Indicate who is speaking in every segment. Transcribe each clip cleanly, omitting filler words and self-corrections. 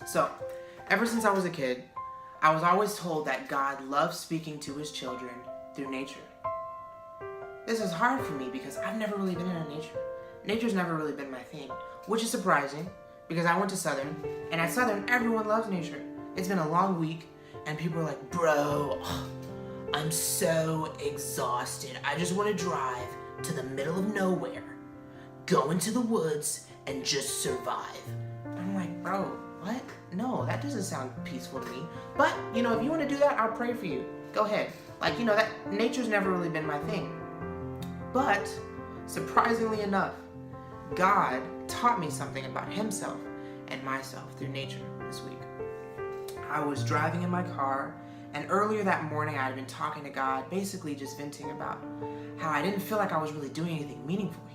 Speaker 1: So, ever since I was a kid, I was always told that God loves speaking to his children through nature. This is hard for me because I've never really been in nature. Nature's never really been my thing, which is surprising because I went to Southern, and at Southern, everyone loves nature. It's been a long week, and people are like, bro, I'm so exhausted. I just want to drive to the middle of nowhere, go into the woods, and just survive. I'm like, bro, what? No, that doesn't sound peaceful to me. But, if you want to do that, I'll pray for you. Go ahead. That nature's never really been my thing. But, surprisingly enough, God taught me something about himself and myself through nature this week. I was driving in my car, and earlier that morning I had been talking to God, basically just venting about how I didn't feel like I was really doing anything meaningful here.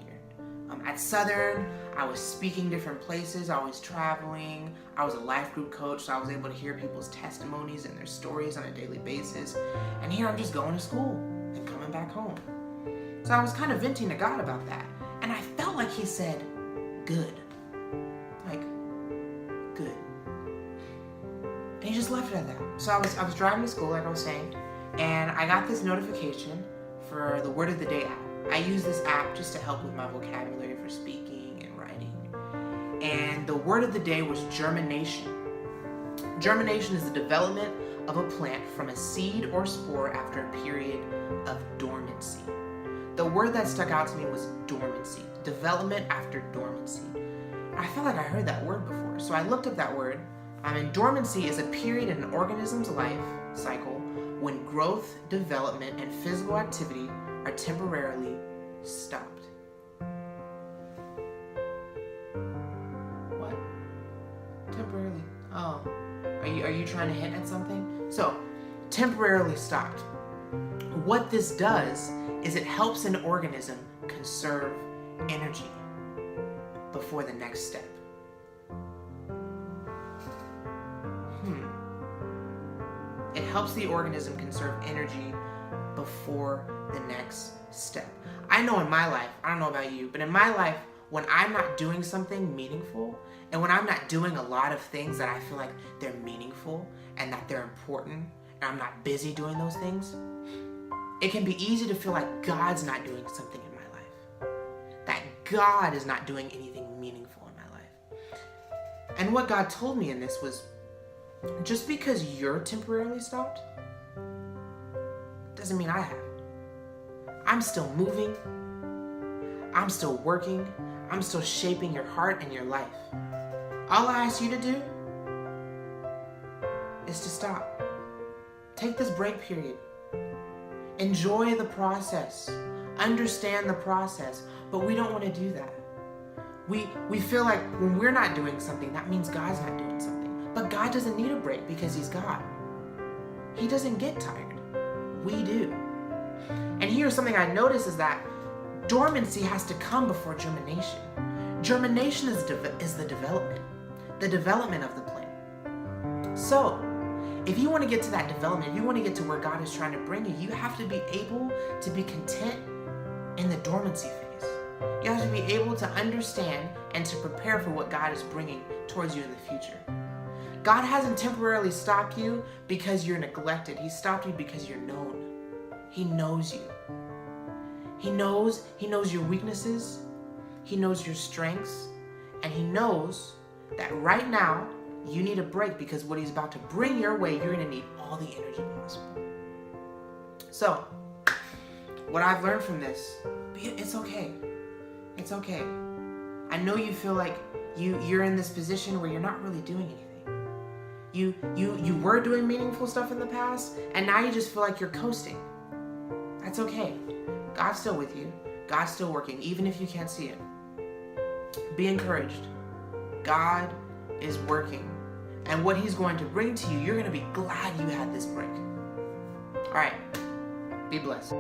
Speaker 1: At Southern, I was speaking different places, I was traveling, I was a life group coach, so I was able to hear people's testimonies and their stories on a daily basis. And here I'm just going to school and coming back home. So I was kind of venting to God about that. And I felt like he said, good. Good. And he just left it at that. So I was driving to school, like I was saying, and I got this notification for the Word of the Day app. I use this app just to help with my vocabulary for speaking and writing. And the word of the day was germination. Germination is the development of a plant from a seed or spore after a period of dormancy. The word that stuck out to me was dormancy. Development after dormancy. I felt like I heard that word before, so I looked up that word. Dormancy is a period in an organism's life cycle when growth, development, and physical activity are temporarily stopped. What? Temporarily? Oh. Are you trying to hint at something? So, temporarily stopped. What this does is it helps an organism conserve energy before the next step. It helps the organism conserve energy before the next step. I know in my life, I don't know about you, but in my life, when I'm not doing something meaningful, and when I'm not doing a lot of things that I feel like they're meaningful and that they're important, and I'm not busy doing those things, it can be easy to feel like God's not doing something in my life. That God is not doing anything meaningful in my life. And what God told me in this was, just because you're temporarily stopped, doesn't mean I have. I'm still moving. I'm still working. I'm still shaping your heart and your life. All I ask you to do is to stop. Take this break period. Enjoy the process. Understand the process. But we don't want to do that. We feel like when we're not doing something, that means God's not doing something. But God doesn't need a break because he's God. He doesn't get tired. We do. And here's something I noticed is that dormancy has to come before germination. Germination is the development of the plant. So, if you want to get to that development, if you want to get to where God is trying to bring you, you have to be able to be content in the dormancy phase. You have to be able to understand and to prepare for what God is bringing towards you in the future. God hasn't temporarily stopped you because you're neglected. He stopped you because you're known. He knows you. He knows your weaknesses. He knows your strengths. And he knows that right now you need a break because what he's about to bring your way, you're going to need all the energy possible. So, what I've learned from this, it's okay. It's okay. I know you feel like you're in this position where you're not really doing anything. You were doing meaningful stuff in the past, and now you just feel like you're coasting. That's okay. God's still with you. God's still working, even if you can't see it. Be encouraged. God is working. And what he's going to bring to you, you're going to be glad you had this break. All right. Be blessed.